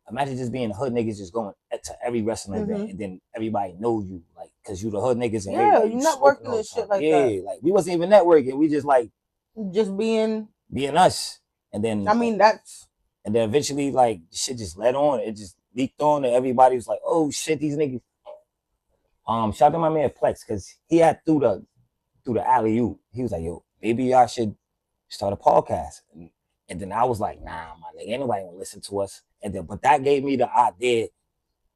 imagine just being hood niggas just going to every wrestling event and then everybody know you, like, cause you the hood niggas and you're networking and shit like that. Yeah, like we wasn't even networking. We just like being us. And then and then eventually like shit just led on. It just leaked on and everybody was like, oh shit, these niggas. Shout out to my man Plex, cause he had through the alley-oop. He was like, yo, maybe I should start a podcast. And then I was like, nah, my nigga, ain't nobody gonna listen to us. And then, but that gave me the idea.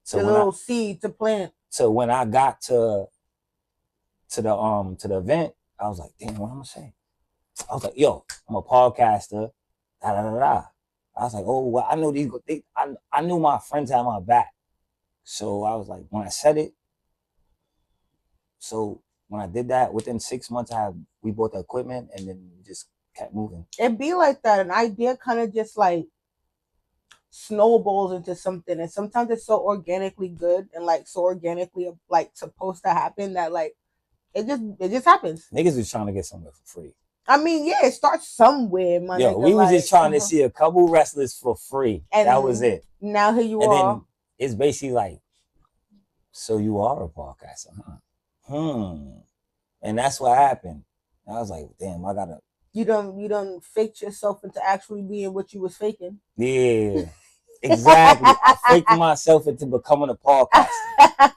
So the little seed to plant. So when I got to the event, I was like, damn, what I'm gonna say? I was like, yo, I'm a podcaster. Da da da da. I was like, oh, well, I know I knew my friends had my back. So I was like, when I said it, so when I did that, within 6 months, we bought the equipment and then we just kept moving. It'd be like that. An idea kind of just like snowballs into something. And sometimes it's so organically good and like so organically like supposed to happen that like it just happens. Niggas is trying to get somewhere for free. I mean, yeah, it starts somewhere, my nigga. We was just trying to see a couple wrestlers for free. And that was it. Now here you are. And then it's basically like, so you are a podcaster, huh? And that's what happened. And I was like, damn, I gotta. You done faked yourself into actually being what you was faking. Yeah, exactly. I faked myself into becoming a podcaster.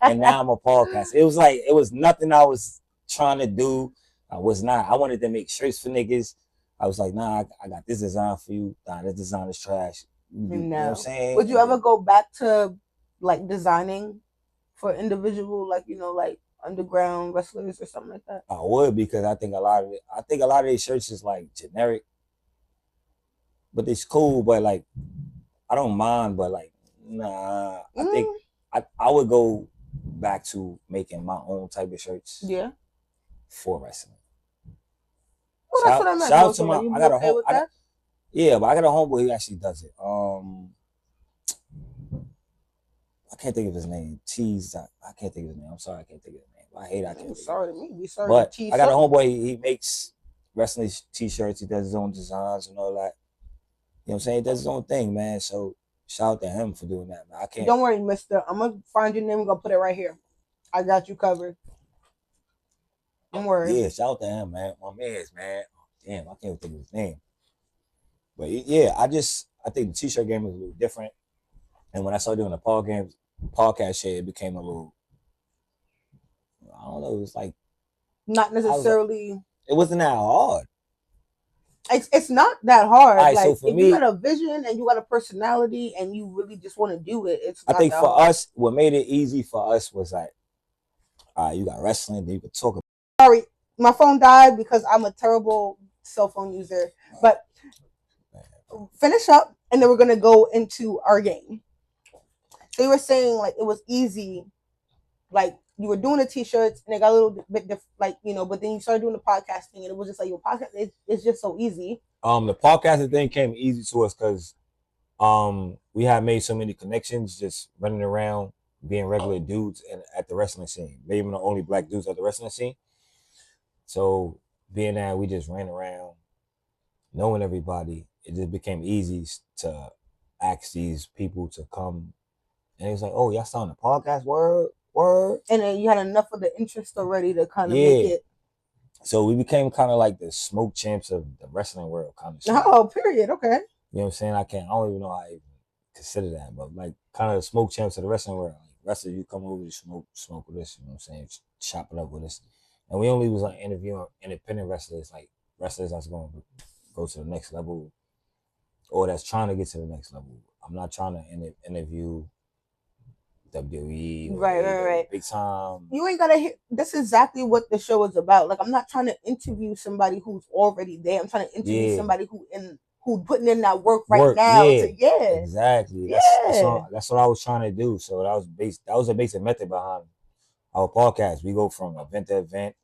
And now I'm a podcaster. It was nothing I was trying to do. I was not. I wanted to make shirts for niggas. I was like, nah, I got this design for you. Nah, this design is trash. You know what I'm saying? Would you ever go back to like designing for individual, like, you know, like underground wrestlers or something like that? I would, because I think a lot of these shirts is like generic, but it's cool. But like, I don't mind. But like, nah, I think I would go back to making my own type of shirts. Yeah. For wrestling. Well, that's what I meant. Shout out to but I got a homeboy who actually does it. I can't think of his name. I can't think of his name. I'm sorry, I can't think of his name. I can't. Sorry to me. We sorry. But I got a homeboy. He makes wrestling t-shirts. He does his own designs and all that. You know what I'm saying? He does his own thing, man. So shout out to him for doing that, man. I can't. Don't worry, mister. I'm gonna find your name. I'm gonna put it right here. I got you covered. Don't worry. Yeah, shout out to him, man. My man's, man. Damn, I can't think of his name. But yeah, I think the t-shirt game was a little different. And when I started doing the podcast shit, it became a little, I don't know, it was like. Not necessarily. It wasn't that hard. It's not that hard. Right, like, so for if me, you got a vision and you got a personality and you really just want to do it, it's not I think that for hard. us, what made it easy for us was like, you got wrestling, then you could talk about. Sorry, my phone died because I'm a terrible cell phone user. But finish up, and then we're gonna go into our game. So you were saying like it was easy, like you were doing the t-shirts and it got a little bit like, you know, but then you started doing the podcasting and it was just like your podcast. It's just so easy. The podcasting thing came easy to us because we had made so many connections just running around being regular dudes and at the wrestling scene. Maybe even the only black dudes at the wrestling scene. So being that we just ran around knowing everybody, it just became easy to ask these people to come. And it's like, oh, y'all starting a podcast? Word. And then you had enough of the interest already to kind of make it. So we became kind of like the smoke champs of the wrestling world, kind of. Oh, period. Okay. You know what I'm saying? I don't even know how consider that, but like kind of smoke champs of the wrestling world. Like wrestler, you come over, you smoke with us. You know what I'm saying? Chop it up with us. And we only was like interviewing independent wrestlers, like wrestlers that's going to go to the next level, or that's trying to get to the next level. I'm not trying to interview WWE, right. big time. You ain't gotta hear. That's exactly what the show is about. Like, I'm not trying to interview somebody who's already there. I'm trying to interview somebody who putting in that work right now. Exactly. That's what I was trying to do. So that was a basic method behind our podcast. We go from event to event.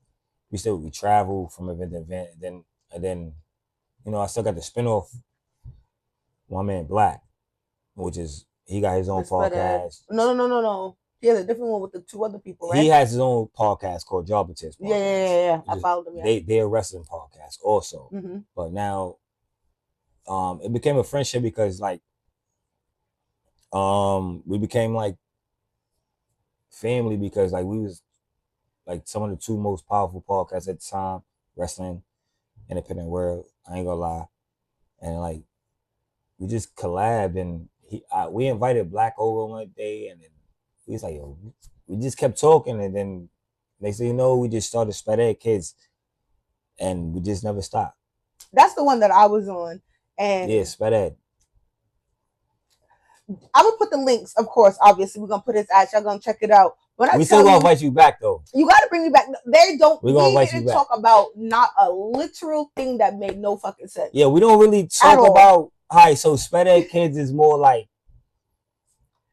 We travel from event to event, and then I still got the spinoff. One Man Black, which is he got his own podcast. No. He has a different one with the two other people, right? He has his own podcast called Jobber Tips Podcast. Yeah. I followed him. Yeah. They're a wrestling podcast also, but now, it became a friendship because like, we became like family because like we was like some of the two most powerful podcasts at the time, wrestling, independent world. I ain't gonna lie, and like we just collabed and we invited Black over one day, and then we was like, yo, we just kept talking, and then next thing you know, we just started Sped Ed Kids, and we just never stopped. That's the one that I was on, and yeah, Sped Ed. I'm gonna put the links, of course. Obviously, we're gonna put this out. Y'all gonna check it out. We still gonna invite you back though. You gotta bring me back. They don't. We gonna invite you back. Talk about not a literal thing that made no fucking sense. Yeah, we don't really talk about. Hi, so Sped Ed Kids is more like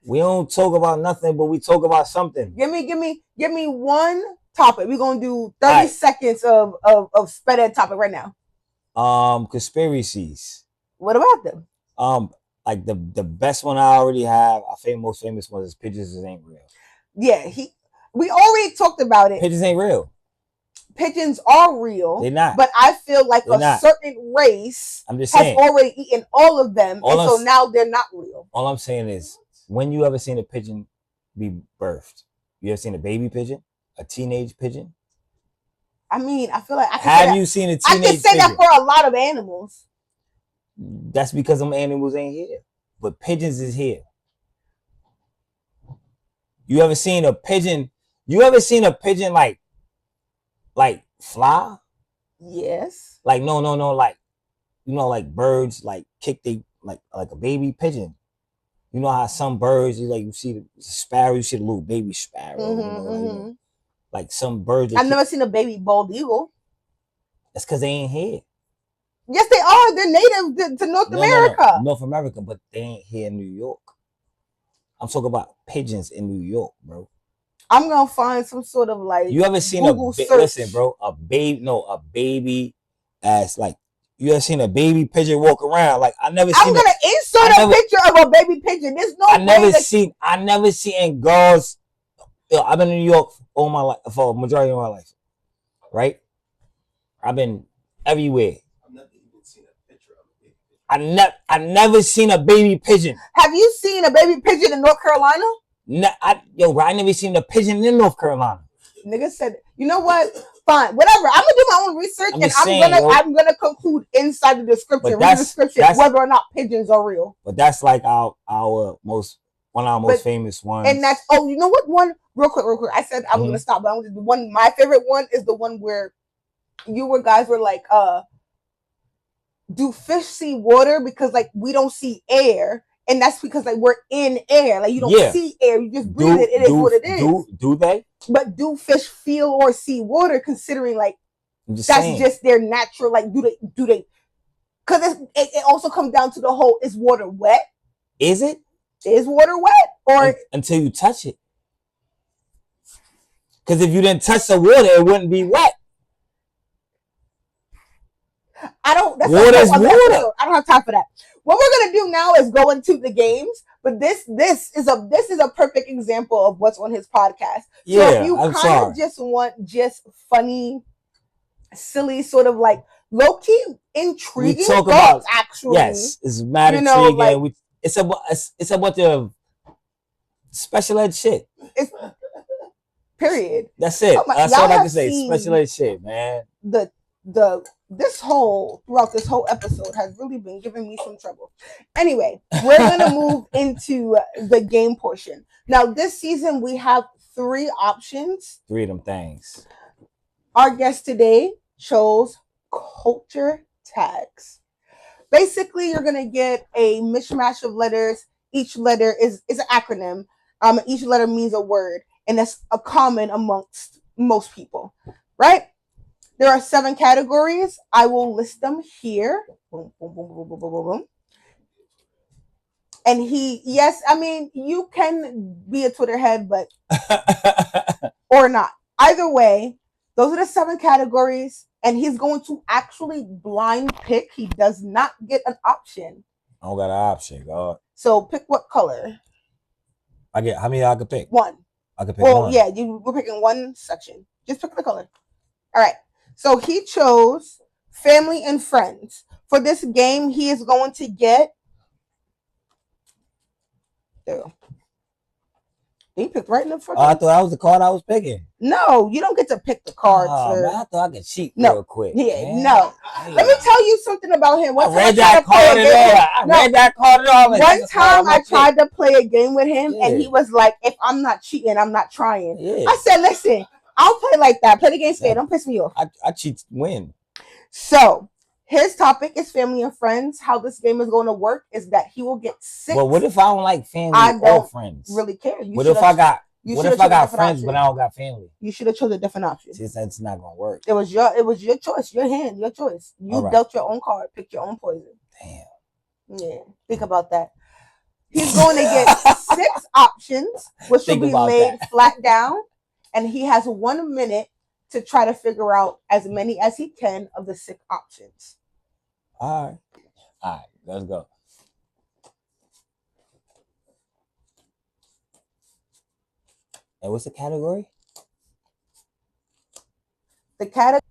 we don't talk about nothing, but we talk about something. Give me one topic. We're gonna do 30 seconds of Sped Ed topic right now. Conspiracies. What about them? Like the best one I already have, most famous one is Pigeons Ain't Real. Yeah, we already talked about it. Pigeons ain't real. Pigeons are real. They're not. But I feel like certain race has already eaten all of them, so now they're not real. All I'm saying is, when you ever seen a pigeon be birthed? You ever seen a baby pigeon? A teenage pigeon? I mean, I feel like you seen a teenage pigeon? I can say that for a lot of animals. That's because them animals ain't here. But pigeons is here. You ever seen a pigeon? Like fly? Yes. Like no, like like birds like kick they like a baby pigeon. You know how some birds you see the sparrow, you see the little baby sparrow. Like some birds. I've never seen a baby bald eagle. That's because they ain't here. Yes, they are. They're native to North America. No. North America, but they ain't here in New York. I'm talking about pigeons in New York, bro. I'm gonna find some sort of like. You ever seen listen, bro? A baby ass like. You ever seen a baby pigeon walk around? Like I'm gonna insert a picture of a baby pigeon. There's no. I never seen girls. I've been in New York all my life for a majority of my life, right? I've been everywhere. I never seen a baby pigeon. Have you seen a baby pigeon in North Carolina? No, I never seen a pigeon in North Carolina. Nigga said, you know what? Fine, whatever. I'm gonna do my own research I'm gonna conclude inside the description, whether or not pigeons are real. But that's like one of our most famous ones. And that's you know what? One real quick. I said I was gonna stop, but my favorite one is the one where guys were like, do fish see water? Because like we don't see air, and that's because like we're in air. Like you don't see air, you just breathe it. It is what it is. Do they? But do fish feel or see water? Considering like saying. Just their natural. Like do they? Because it also comes down to the whole: is water wet? Is it? Is water wet or until you touch it? Because if you didn't touch the water, it wouldn't be wet. That's water is water. I don't have time for that. What we're gonna do now is go into the games, but this is a perfect example of what's on his podcast. Yeah, so if you kind of just want funny, silly, sort of like low key intriguing thoughts, actually. Yes, it's mad intriguing. Like, it's a bunch of special ed shit. Period. That's it. That's all I can say. Special ed shit, man. The throughout this whole episode has really been giving me some trouble. Anyway, we're gonna move into the game portion. Now, this season we have 3 options. 3 of them things. Our guest today chose culture tags. Basically, you're gonna get a mishmash of letters. Each letter is an acronym. Each letter means a word, and that's a common amongst most people, right? There are 7 categories. I will list them here. Boom, boom, boom, boom, boom, boom, boom, boom. And you can be a Twitter head, but or not. Either way, those are the 7 categories, and he's going to actually blind pick. He does not get an option. I don't got an option, God. So pick what color. I get how many I could pick? 1. I could pick one. Well, yeah, we're picking one section. Just pick the color. All right. So he chose family and friends. For this game, he is going to get. There you go. He picked right in the front. Oh, I thought that was the card I was picking. No, you don't get to pick the cards. Man, I thought I could cheat real quick. Yeah, man. no. Hey. Let me tell you something about him. I read that card at all. One time I tried to play a game with him, and he was like, if I'm not cheating, I'm not trying. Yeah. I said, listen, I'll play like that. Play the game scared. Don't piss me off. I cheat to win. So his topic is family and friends. How this game is going to work is that he will get 6. But what if I don't like family or friends? Really care. What if I got friends but I don't got family? You should have chosen a different option. See, that's not gonna work. It was your choice, your hand, your choice. You dealt your own card, picked your own poison. Damn. Yeah. Think about that. He's going to get 6 options, which will be laid flat down, and he has 1 minute to try to figure out as many as he can of the 6 options. All right, let's go. And what's the category? The category.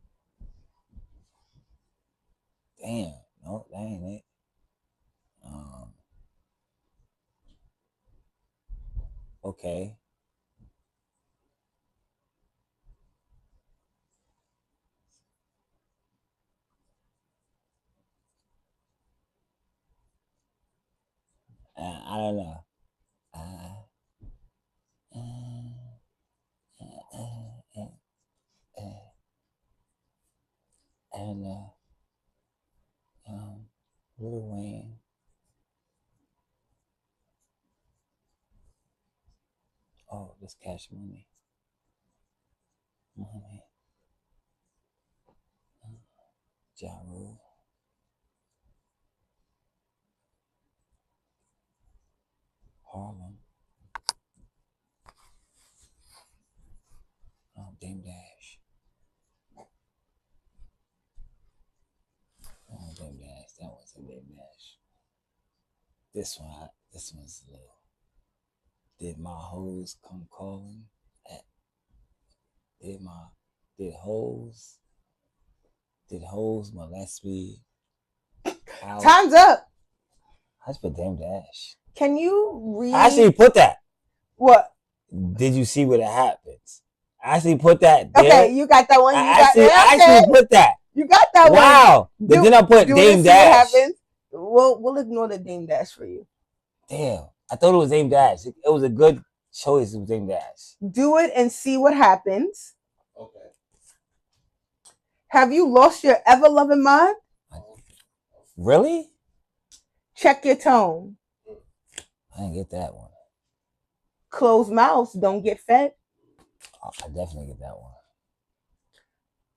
Damn, no, that ain't it. Okay. I don't know. I don't know. Lil Wayne. Oh, this Cash Money. Ja Rule. Harlem. Dame Dash. Dame Dash. That wasn't Dame Dash. This one's a little. Did my hoes come calling? Did hoes molest me? Time's up. I just put Dame Dash. Can you read? I actually put that. What? Did you see what happens? I actually put that there. Okay, you got that one. I actually put that. You got that one. Wow. But then I put Dame Dash. We'll ignore the Dame Dash for you. Damn. I thought it was Dame Dash. It was a good choice. It was Dame Dash. Do it and see what happens. Okay. Have you lost your ever-loving mind? Really? Check your tone. I didn't get that one. Closed mouths don't get fed. Oh, I definitely get that one.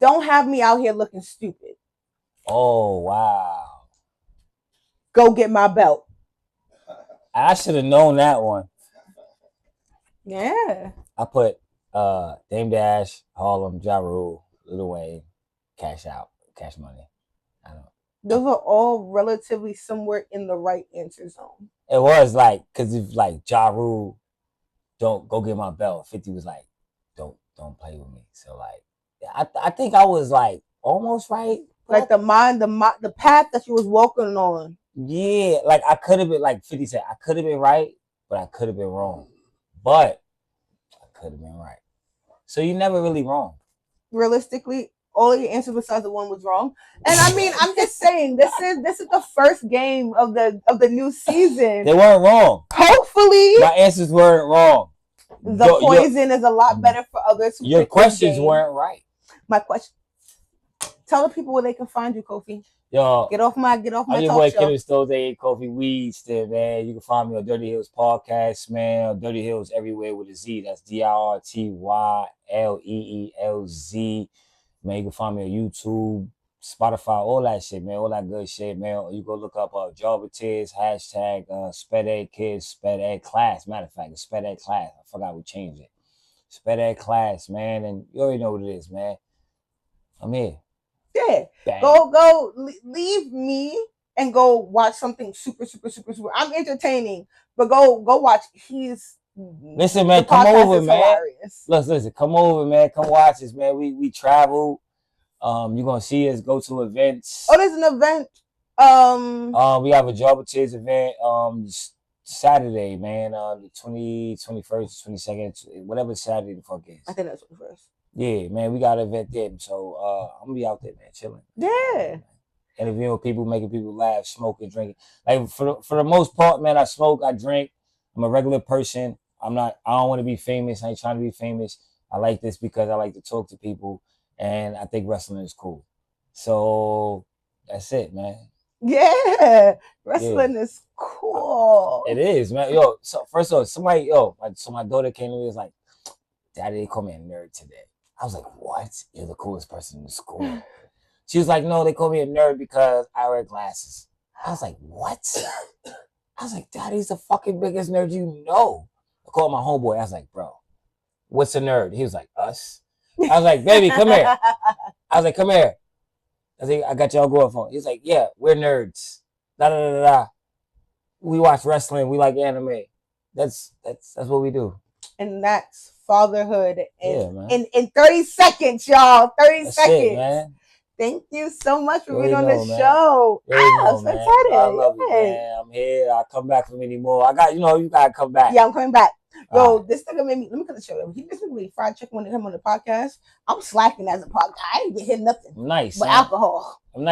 Don't have me out here looking stupid. Oh, wow. Go get my belt. I should have known that one. Yeah. I put Dame Dash, Harlem, Ja Rule, Lil Wayne, Cash Money. I don't know. Those are all relatively somewhere in the right answer zone. It was like, because if like Ja Rule, don't go get my belt. 50 was like, don't play with me. So like, I think I was like almost right. Like the path that you was walking on. Yeah, like I could have been, like 50 said, I could have been right, but I could have been wrong. But I could have been right. So you're never really wrong. Realistically, all your answers besides the one was wrong. And I mean, I'm just saying, this is the first game of the new season. They weren't wrong. Hopefully, my answers weren't wrong. The poison is a lot better for others. Your questions weren't right. My question. Tell the people where they can find you, Kofi. Yo, get off my talk show. Your boy Kevin Stowe, Kofi Weedston, man. You can find me on Dirty Heelz Podcast, man. Dirty Heelz everywhere with a Z. That's DIRTYLEELZ. Man, you can find me on YouTube, Spotify, all that shit, man. All that good shit, man. You go look up Java Tears, hashtag Sped Ed Kids, Sped Ed Class. Matter of fact, it's Sped Ed Class. I forgot we changed it. Sped Ed Class, man. And you already know what it is, man. I'm here. Yeah. Bang. Go leave me and go watch something super. I'm entertaining, but go watch. Listen, man, come over, man. Hilarious. Listen, come over, man. Come watch us, man. We travel. You're gonna see us go to events. Oh, there's an event. We have a Java Tears event Saturday, man. The 21st, 22nd, whatever Saturday the fuck is. I think that's 21st. Yeah, man, we got an event there, so I'm gonna be out there, man, chilling. Yeah. Interviewing people, making people laugh, smoking, drinking. Like for the most part, man, I smoke, I drink. I'm a regular person. I don't want to be famous. I ain't trying to be famous. I like this because I like to talk to people, and I think wrestling is cool. So that's it, man. Yeah, wrestling is cool. It is, man. Yo, so first of all, so my daughter came to me and was like, Daddy, they call me a nerd today. I was like, what? You're the coolest person in the school. She was like, no, they call me a nerd because I wear glasses. I was like, what? I was like, Daddy's the fucking biggest nerd you know. I called my homeboy. I was like, bro, what's a nerd? He was like, us. I was like, baby, come here. I was like, come here. I think I got y'all going phone. He's like, yeah, we're nerds. We watch wrestling. We like anime. That's what we do. And that's fatherhood in 30 seconds, y'all. 30 That's seconds. It, man. Thank you so much for You being on the man. show. I'm so excited. I love you, man. I'm here. I'll come back for many more. You gotta come back. Yeah, I'm coming back. Yo, this nigga made me, let me cut the show. He just made me fried chicken when they come on the podcast. I'm slacking as a podcast. I ain't get hit nothing. Nice. But alcohol. I'm nice.